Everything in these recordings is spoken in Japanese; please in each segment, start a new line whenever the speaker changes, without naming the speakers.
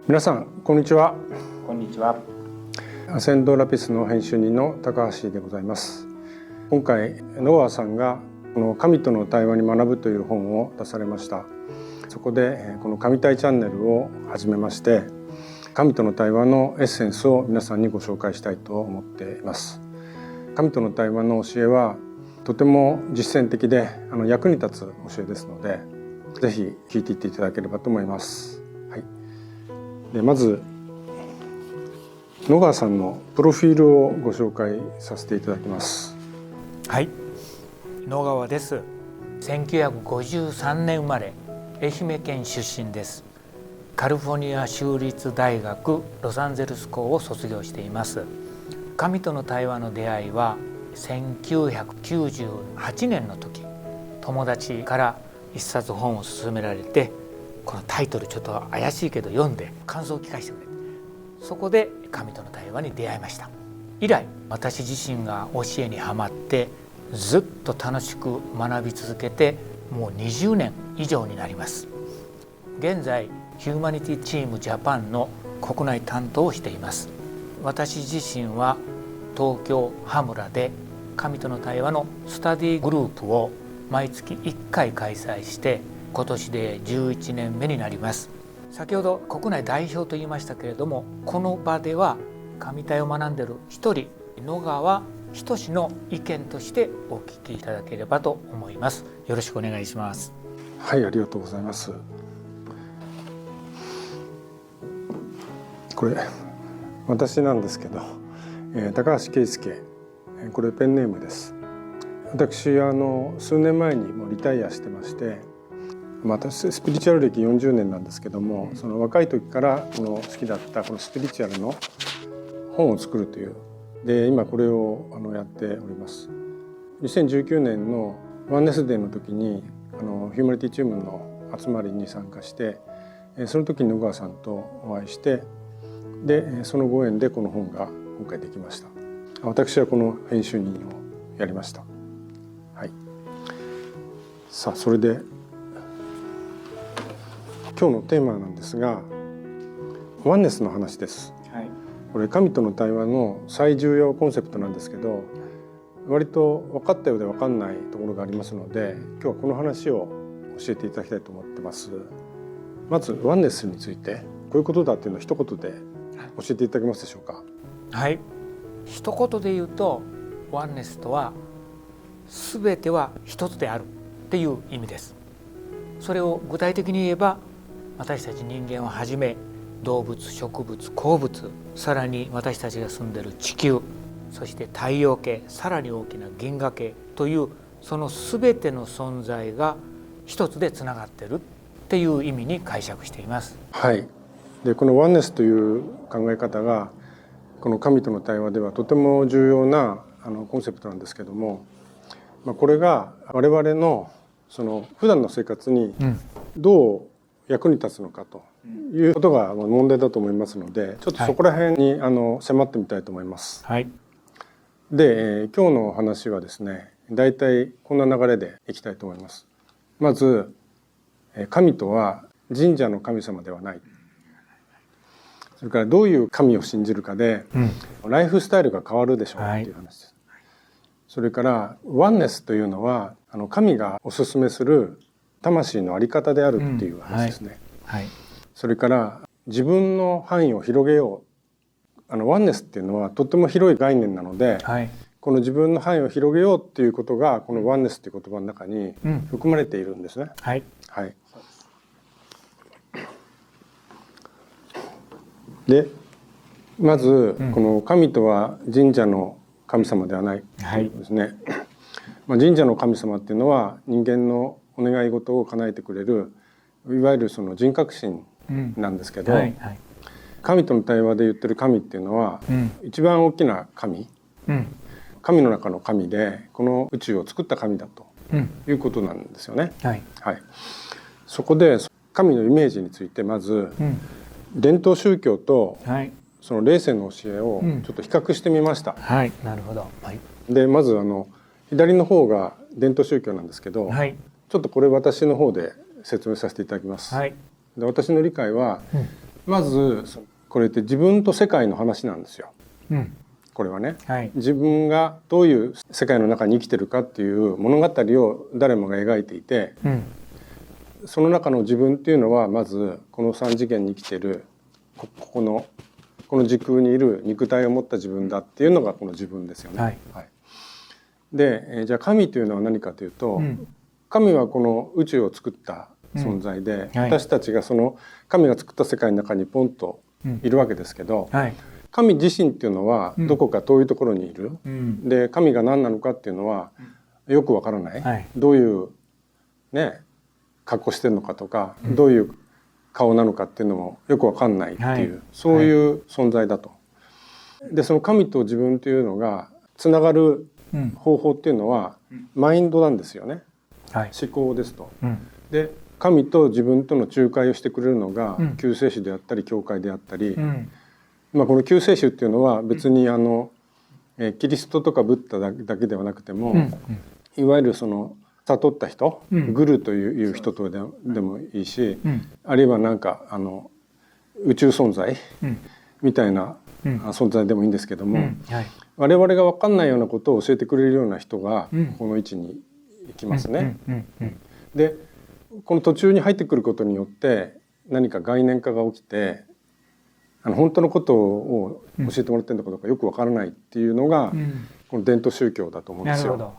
皆さんこんにちは。
こんにちは。
アセンドラピスの編集人の高橋でございます。今回野川さんがこの神との対話に学ぶという本を出されました。そこでこの神対チャンネルを始めまして、神との対話のエッセンスを皆さんにご紹介したいと思っています。神との対話の教えはとても実践的で役に立つ教えですので、ぜひ聞いていっていただければと思います。でまず野川さんのプロフィールをご紹介させていただきます。
はい、野川です。1953年生まれ、愛媛県出身です。カリフォルニア州立大学ロサンゼルス校を卒業しています。神との対話の出会いは1998年の時、友達から一冊本を勧められて、このタイトルちょっと怪しいけど読んで感想を聞かせてくれて、そこで神との対話に出会いました。以来私自身が教えにはまってずっと楽しく学び続けてもう20年以上になります。現在ヒューマニティチームジャパンの国内担当をしています。私自身は東京羽村で神との対話のスタディグループを毎月1回開催して今年で11年目になります。先ほど国内代表と言いましたけれども、この場では神対を学んでいる一人、野川仁の意見としてお聞きいただければと思います。よろしくお願いします。
はい、ありがとうございます。これ私なんですけど、高橋圭介、これペンネームです。私数年前にもうリタイアしてまして、私スピリチュアル歴40年なんですけども、その若い時から好きだったこのスピリチュアルの本を作るというで、今これをやっております。2019年のワンネスデーの時にヒューマニティチームの集まりに参加して、その時に野川さんとお会いして、でそのご縁でこの本が今回できました。私はこの編集人をやりました。はい、さあそれで今日のテーマなんですが、ワンネスの話です。
はい、
これ神との対話の最重要コンセプトなんですけど、割と分かったようで分かんないところがありますので、今日はこの話を教えていただきたいと思ってます。まずワンネスについてこういうことだっていうのを一言で教えていただけますでしょうか。
はい、一言で言うと、ワンネスとは全ては一つであるっていう意味です。それを具体的に言えば、私たち人間をはじめ動物、植物、鉱物、さらに私たちが住んでいる地球、そして太陽系、さらに大きな銀河系というその全ての存在が一つでつながっているっていう意味に解釈しています。
はい。でこのワンネスという考え方がこの神との対話ではとても重要なコンセプトなんですけども、これが我々のその普段の生活にどう役に立つのかということが問題だと思いますので、ちょっとそこら辺に迫ってみたいと思います。
はい、
で、今日の話はですね、だいたいこんな流れでいきたいと思います。まず、神とは神社の神様ではない。それからどういう神を信じるかで、ライフスタイルが変わるでしょうという話です。それからワンネスというのは神がお勧めする魂の在り方であるっていう話ですね。それから自分の範囲を広げよう。ワンネスっていうのはとても広い概念なので、この自分の範囲を広げようっていうことがこのワンネスっていう言葉の中に含まれているんですね。でまずこの神とは神社の神様ではないということですね。神社の神様っていうのは人間のお願い事を叶えてくれる、いわゆるその人格神なんですけど、神との対話で言ってる神っていうのは、一番大きな神、神の中の神でこの宇宙を作った神だということなんですよね。そこで神のイメージについてまず、伝統宗教とその霊性の教えをちょっと比較してみました。
なるほど。
でまず左の方が伝統宗教なんですけど、ちょっとこれ私の方で説明させていただきます。で私の理解は、まずこれって自分と世界の話なんですよ。これはね、自分がどういう世界の中に生きてるかっていう物語を誰もが描いていて、その中の自分っていうのはまずこの3次元に生きてるこの時空にいる肉体を持った自分だっていうのがこの自分ですよね。で、じゃあ神というのは何かというと、神はこの宇宙を作った存在で、私たちがその神が作った世界の中にポンといるわけですけど、神自身っていうのはどこか遠いところにいる、で神が何なのかっていうのはよくわからない、どういうね格好してるのかとか、どういう顔なのかっていうのもよくわかんないっていう、そういう存在だと。でその神と自分というのがつながる方法っていうのはマインドなんですよね、思考ですと。で神と自分との仲介をしてくれるのが救世主であったり教会であったり、この救世主っていうのは別にキリストとかブッダだけではなくても、いわゆるその悟った人、グルという人とでもいいし、あるいはなんか宇宙存在みたいな存在でもいいんですけども、我々が分かんないようなことを教えてくれるような人がこの位置に行きますね。でこの途中に入ってくることによって何か概念化が起きて、本当のことを教えてもらってるのかどうかよく分からないっていうのがこの伝統宗教だと思うんですよ。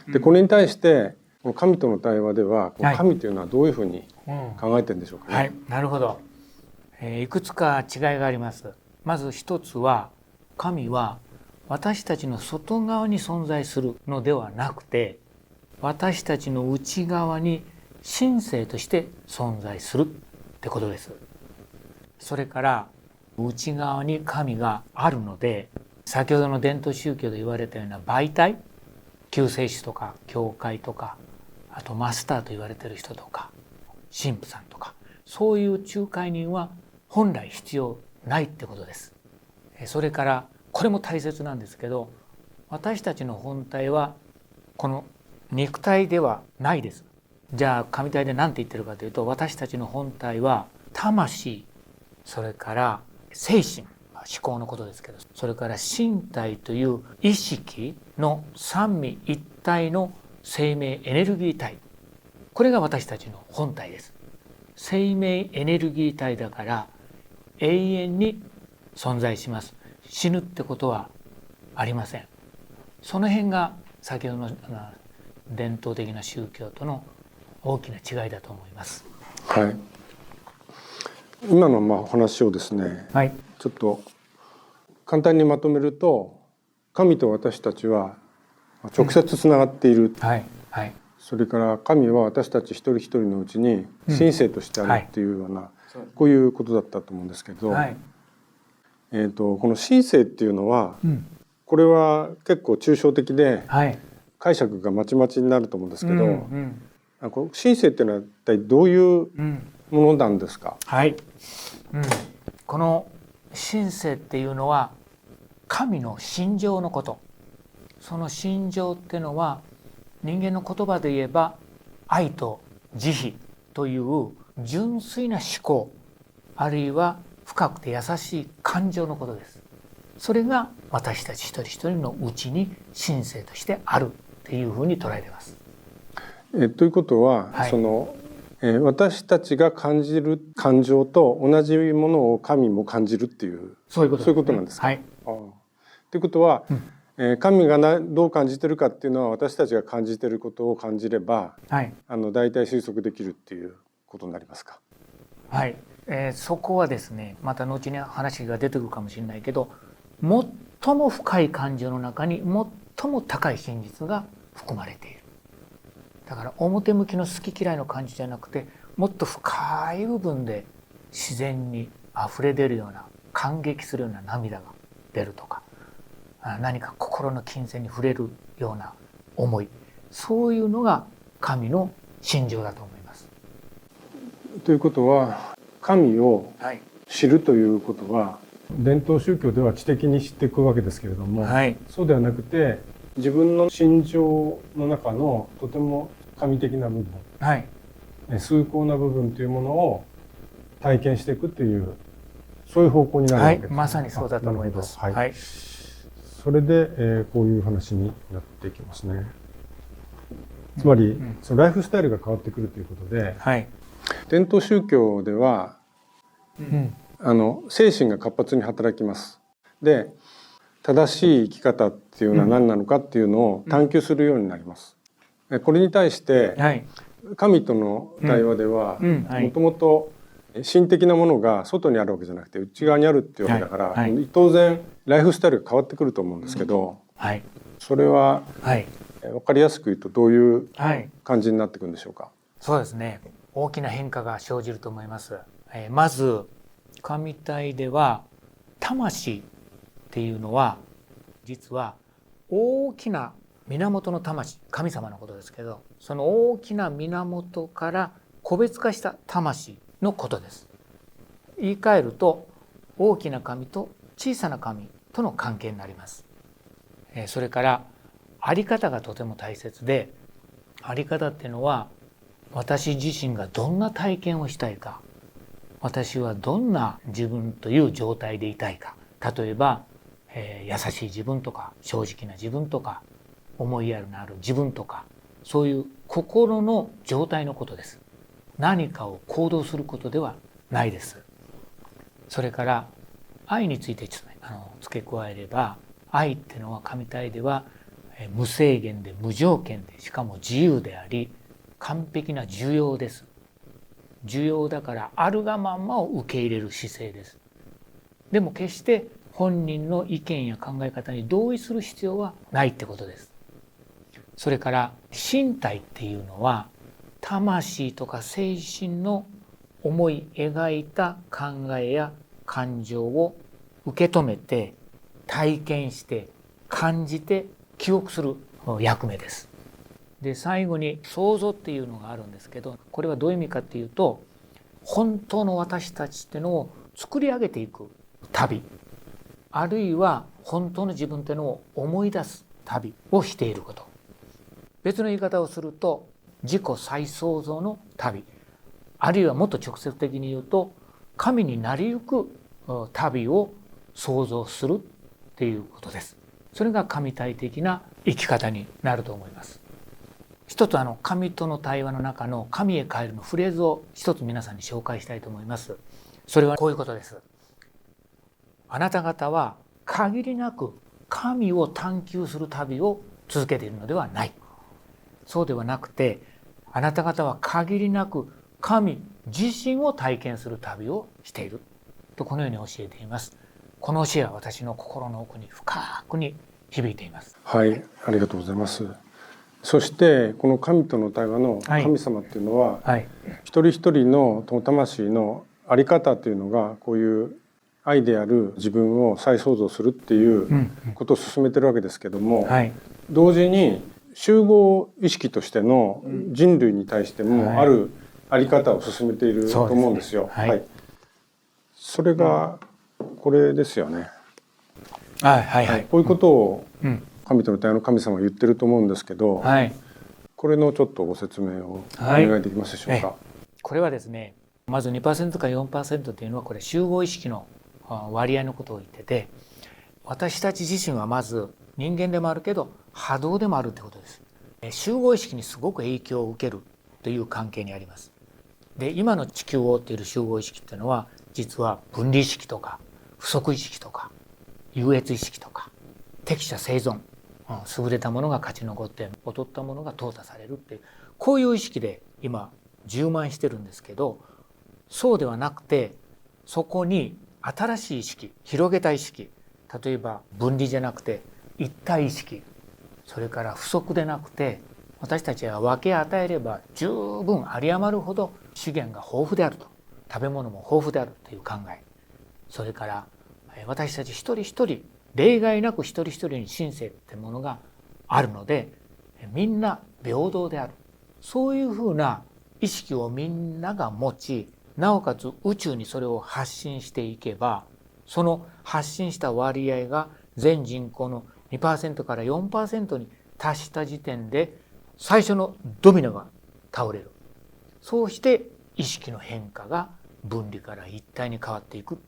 でこれに対してこの神との対話では、この神というのはどういうふうに考えてるんでしょうかね。
なるほど、いくつか違いがあります。まず一つは、神は私たちの外側に存在するのではなくて、私たちの内側に神性として存在するってことです。それから内側に神があるので、先ほどの伝統宗教で言われたような媒体、救世主とか教会とか、あとマスターと言われている人とか神父さんとか、そういう仲介人は本来必要ないってことです。それからこれも大切なんですけど、私たちの本体はこの肉体ではないです。じゃあ神体で何て言ってるかというと、私たちの本体は魂、それから精神、思考のことですけど、それから身体という意識の三位一体の生命エネルギー体、これが私たちの本体です。生命エネルギー体だから永遠に存在します。死ぬってことはありません。その辺が先ほどの伝統的な宗教との大きな違いだと思います。
今の話をですね、ちょっと簡単にまとめると、神と私たちは直接つながっている、それから神は私たち一人一人のうちに神性としてあるっていうような、こういうことだったと思うんですけど、この神性っていうのは、これは結構抽象的で、解釈がまちまちになると思うんですけど、神性っていうのは一体どういうものなんですか。
この神性っていうのは神の心情のこと。その心情っていうのは人間の言葉で言えば愛と慈悲という純粋な思考、あるいは深くて優しい感情のことです。それが私たち一人一人のうちに神性としてあるっていうふうに捉えています。
ということは、私たちが感じる感情と同じものを神も感じるっていう、そういうことなんですか。ということは、神がどう感じてるかっていうのは私たちが感じてることを感じれば、大体推測できるっていうことになりますか。
そこはですね、また後に話が出てくるかもしれないけど、最も深い感情の中に最も高い真実が含まれている。だから表向きの好き嫌いの感じじゃなくて、もっと深い部分で自然に溢れ出るような、感激するような涙が出るとか、何か心の金銭に触れるような思い、そういうのが神の心情だと思います。
ということは、神を知るということは、伝統宗教では知的に知っていくわけですけれども、そうではなくて自分の心情の中のとても神的な部分、崇高な部分というものを体験していくというそういう方向になるわけですね。
まさにそうだと思います。
それで、こういう話になっていきますね。つまり、そのライフスタイルが変わってくるということで、伝統宗教では、精神が活発に働きます。で、正しい生き方っていうのは何なのかっていうのを探求するようになります。これに対して、神との対話では、もともと心的なものが外にあるわけじゃなくて内側にあるっていうわけだから、当然ライフスタイルが変わってくると思うんですけど、それは分かりやすく言うとどういう感じになってくるんでしょうか。
そうですね、大きな変化が生じると思います。まず神体では魂っていうのは実は大きな源の魂、神様のことですけど、その大きな源から個別化した魂のことです。言い換えると大きな神と小さな神との関係になります。それからあり方がとても大切で、あり方っていうのは私自身がどんな体験をしたいか、私はどんな自分という状態でいたいか、例えば、優しい自分とか正直な自分とか思いやりのある自分とか、そういう心の状態のことです。何かを行動することではないです。それから愛についてちょっと付け加えれば、愛っていうのは神体では無制限で無条件で、しかも自由であり完璧な受容です。受容だからあるがまんまを受け入れる姿勢です。でも決して本人の意見や考え方に同意する必要はないってことです。それから身体っていうのは魂とか精神の思い描いた考えや感情を受け止めて体験して感じて記憶する役目です。で、最後に想像っていうのがあるんですけど、これはどういう意味かっていうと、本当の私たちっていうのを作り上げていく旅、あるいは本当の自分っていうのを思い出す旅をしていること。別の言い方をすると自己再創造の旅、あるいはもっと直接的に言うと神になりゆく旅を創造するっていうことです。それが神体的な生き方になると思います。一つ神との対話の中の神へ帰るのフレーズを一つ皆さんに紹介したいと思います。それはこういうことです。あなた方は限りなく神を探求する旅を続けているのではない。そうではなくて、あなた方は限りなく神自身を体験する旅をしていると、このように教えています。この教えは私の心の奥に深くに響いています。
はい、ありがとうございます。そしてこの神との対話の神様っていうのは、一人一人の魂の在り方というのがこういう愛である自分を再創造するっていうことを進めてるわけですけども、同時に集合意識としての人類に対してもある在り方を進めていると思うんですよ。それがこれですよね。こういうことを神との対話の神様は言ってると思うんですけど、これのちょっとご説明をお願いできますでしょうか。
これはですね、まず 2% か 4% というのはこれ集合意識の割合のことを言ってて、私たち自身はまず人間でもあるけど波動でもあるってことです。集合意識にすごく影響を受けるという関係にあります。で、今の地球を覆っている集合意識っていうのは実は分離意識とか不足意識とか優越意識とか適者生存、優れたものが勝ち残って劣ったものが淘汰されるっていう、こういう意識で今充満してるんですけど、そうではなくて、そこに新しい意識、広げた意識、例えば分離じゃなくて一体意識、それから不足でなくて私たちは分け与えれば十分有り余るほど資源が豊富であると、食べ物も豊富であるという考え、それから私たち一人一人例外なく一人一人に神性ってものがあるので、みんな平等である、そういうふうな意識をみんなが持ち、なおかつ宇宙にそれを発信していけば、その発信した割合が全人口の 2% から 4% に達した時点で最初のドミノが倒れる。そうして意識の変化が分離から一体に変わっていく。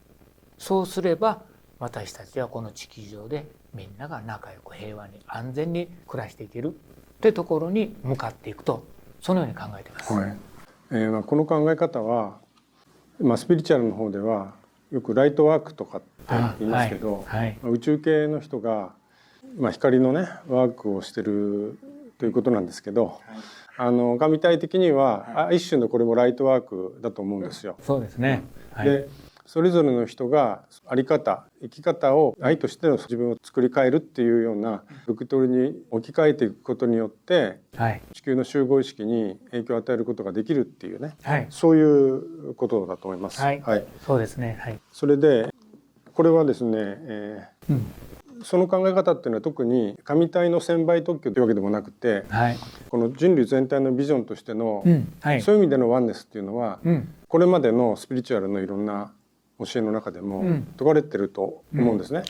そうすれば私たちはこの地球上でみんなが仲良く平和に安全に暮らしていけるってところに向かっていくと、そのように考えています。
この考え方は、スピリチュアルの方ではよくライトワークとかって言いますけど、宇宙系の人が、光のねワークをしてるということなんですけど、神体的には、一種のこれもライトワークだと思うんですよ。
そうですね。
でそれぞれの人が在り方生き方を愛としての自分を作り変えるっていうようなベクトルに置き換えていくことによって、地球の集合意識に影響を与えることができるっていうね、そういうことだと思います。
そうですね。
それでこれはですね、その考え方っていうのは特に神体の専売特許というわけでもなくて、この人類全体のビジョンとしての、そういう意味でのワンネスっていうのは、これまでのスピリチュアルのいろんな教えの中でも説かれてると思うんですね。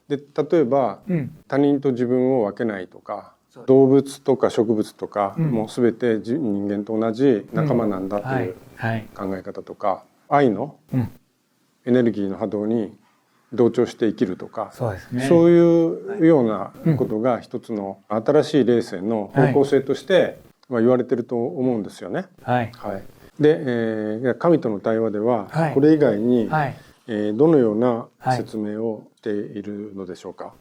で例えば、他人と自分を分けないとか、動物とか植物とかもう全て人間と同じ仲間なんだという考え方とか、愛のエネルギーの波動に同調して生きるとか、そういうようなことが一つの新しい霊性の方向性として言われてると思うんですよね。で、神との対話ではこれ以外にどのような説明をしているのでしょうか。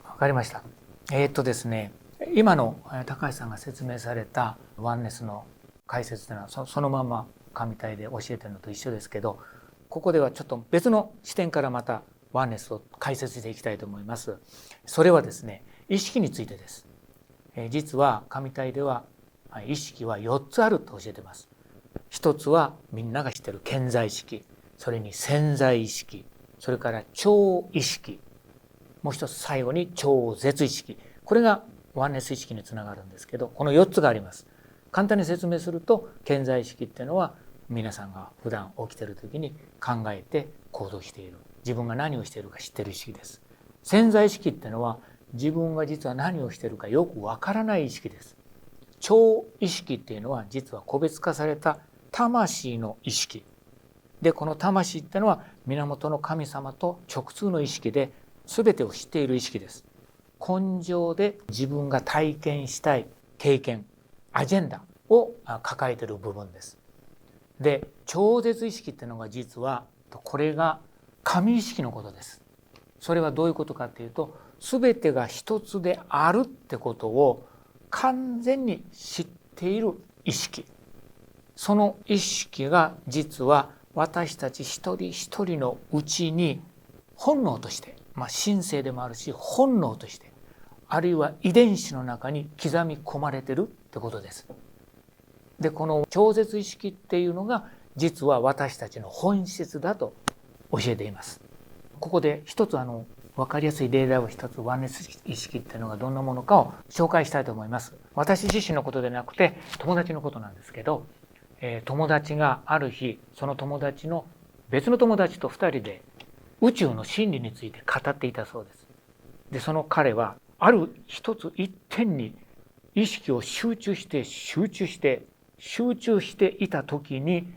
わかりました。ですね、今の高橋さんが説明されたワンネスの解説というのはそのまま神体で教えてるのと一緒ですけど、ここではちょっと別の視点からまたワンネスを解説していきたいと思います。それはですね、意識についてです。実は神体では意識は4つあると教えています。一つはみんなが知っている顕在意識、それに潜在意識、それから超意識、もう一つ最後に超絶意識。これがワンネス意識につながるんですけど、この4つがあります。簡単に説明すると、顕在意識っていうのは皆さんが普段起きている時に考えて行動している、自分が何をしているか知っている意識です。潜在意識っていうのは自分が実は何をしているかよくわからない意識です。超意識っていうのは実は個別化された魂の意識で、この魂っていうのは源の神様と直通の意識で、全てを知っている意識です。根性で自分が体験したい経験、アジェンダを抱えている部分です。で、超絶意識っていうのが実はこれが神意識のことです。それはどういうことかっていうと、全てが一つであるってことを完全に知っている意識、その意識が実は私たち一人一人のうちに本能として、神性でもあるし本能として、あるいは遺伝子の中に刻み込まれてるってことです。で、この超絶意識っていうのが実は私たちの本質だと教えています。ここで一つ分かりやすい例題を一つ、ワンネス意識っていうのがどんなものかを紹介したいと思います。私自身のことでなくて友達のことなんですけど、友達がある日、その友達の別の友達と2人で宇宙の真理について語っていたそうです。で、その彼はある一つ一点に意識を集中していた時に、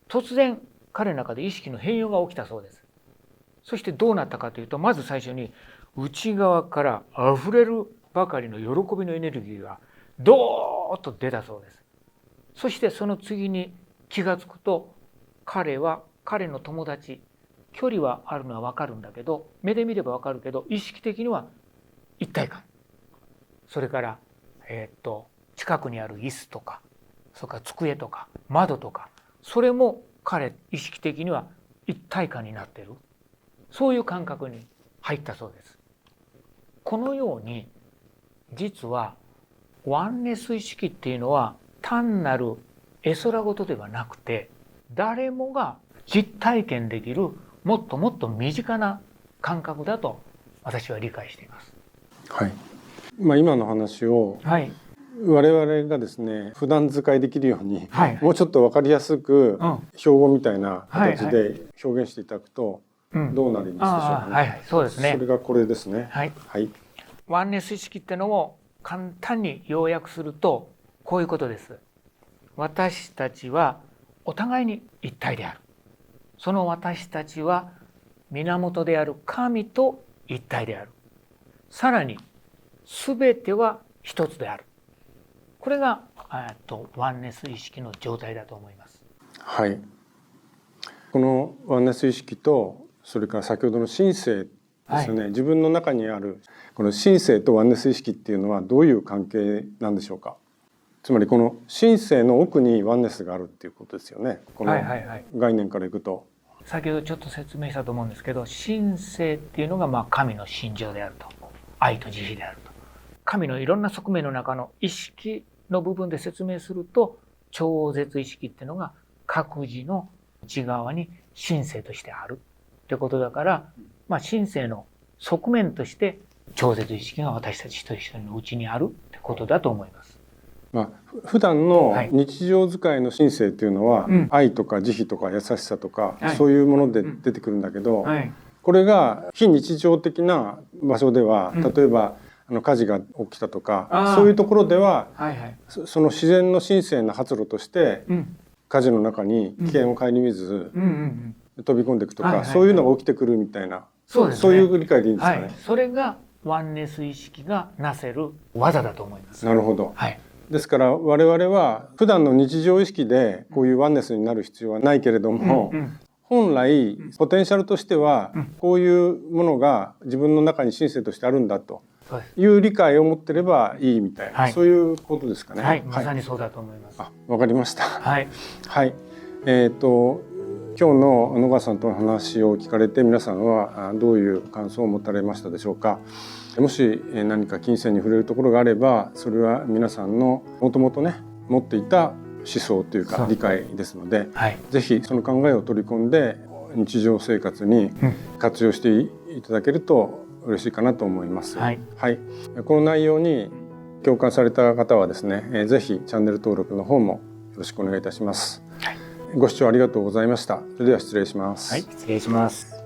突然彼の中で意識の変容が起きたそうです。そしてどうなったかというと、まず最初に内側から溢れるばかりの喜びのエネルギーがドーッと出たそうです。そしてその次に気がつくと、彼の友達、距離はあるのは分かるんだけど、目で見れば分かるけど、意識的には一体感、それから近くにある椅子とか、それから机とか窓とか、それも彼意識的には一体感になっている、そういう感覚に入ったそうです。このように実はワンネス意識っていうのは単なる絵空事ではなくて、誰もが実体験できるもっともっと身近な感覚だと私は理解しています。
今の話を我々がですね普段使いできるように、もうちょっと分かりやすく標語みたいな形で表現していただくとどうなりますでしょうかね。
そうですね。
それがこれですね。
ワンネス意識ってのを簡単に要約するとこういうことです。私たちはお互いに一体である。その私たちは源である神と一体である。さらに全ては一つである。これがワンネス意識の状態だと思います。
はい。このワンネス意識と、それから先ほどの神性ですよね、自分の中にあるこの神性とワンネス意識っていうのはどういう関係なんでしょうか。つまりこの神性の奥にワンネスがあるっていうことですよね。この概念からいくと、
先ほどちょっと説明したと思うんですけど、神性っていうのが神の心情であると、愛と慈悲であると。神のいろんな側面の中の意識の部分で説明すると、超絶意識っていうのが各自の内側に神性としてあるってことだから、神性の側面として超絶意識が私たち一人一人のうちにあるってことだと思います。
普段の日常使いの神性っていうのは、愛とか慈悲とか優しさとか、そういうもので出てくるんだけど、これが非日常的な場所では、例えば火事が起きたとか、そういうところでは、その自然の神聖な発露として、火事の中に危険を顧みず飛び込んでいくとか、そういうのが起きてくるみたいな、そういう理解でいいんですかね。
それがワンネス意識がなせる技だと思います。
なるほど。ですから我々は普段の日常意識でこういうワンネスになる必要はないけれども、本来ポテンシャルとしてはこういうものが自分の中に神聖としてあるんだという理解を持ってればいいみたいな、そういうことですかね。
まさにそうだと思います。
わかりました。はい。今日の野川さんとの話を聞かれて、皆さんはどういう感想を持たれましたでしょうか。もし何か金銭に触れるところがあれば、それは皆さんのもともとね持っていた思想というか理解ですので、ぜひその考えを取り込んで日常生活に活用していただけると嬉しいかなと思います。この内容に共感された方はですね、ぜひチャンネル登録の方もよろしくお願いいたします。ご視聴ありがとうございました。それでは失礼します。
失礼します。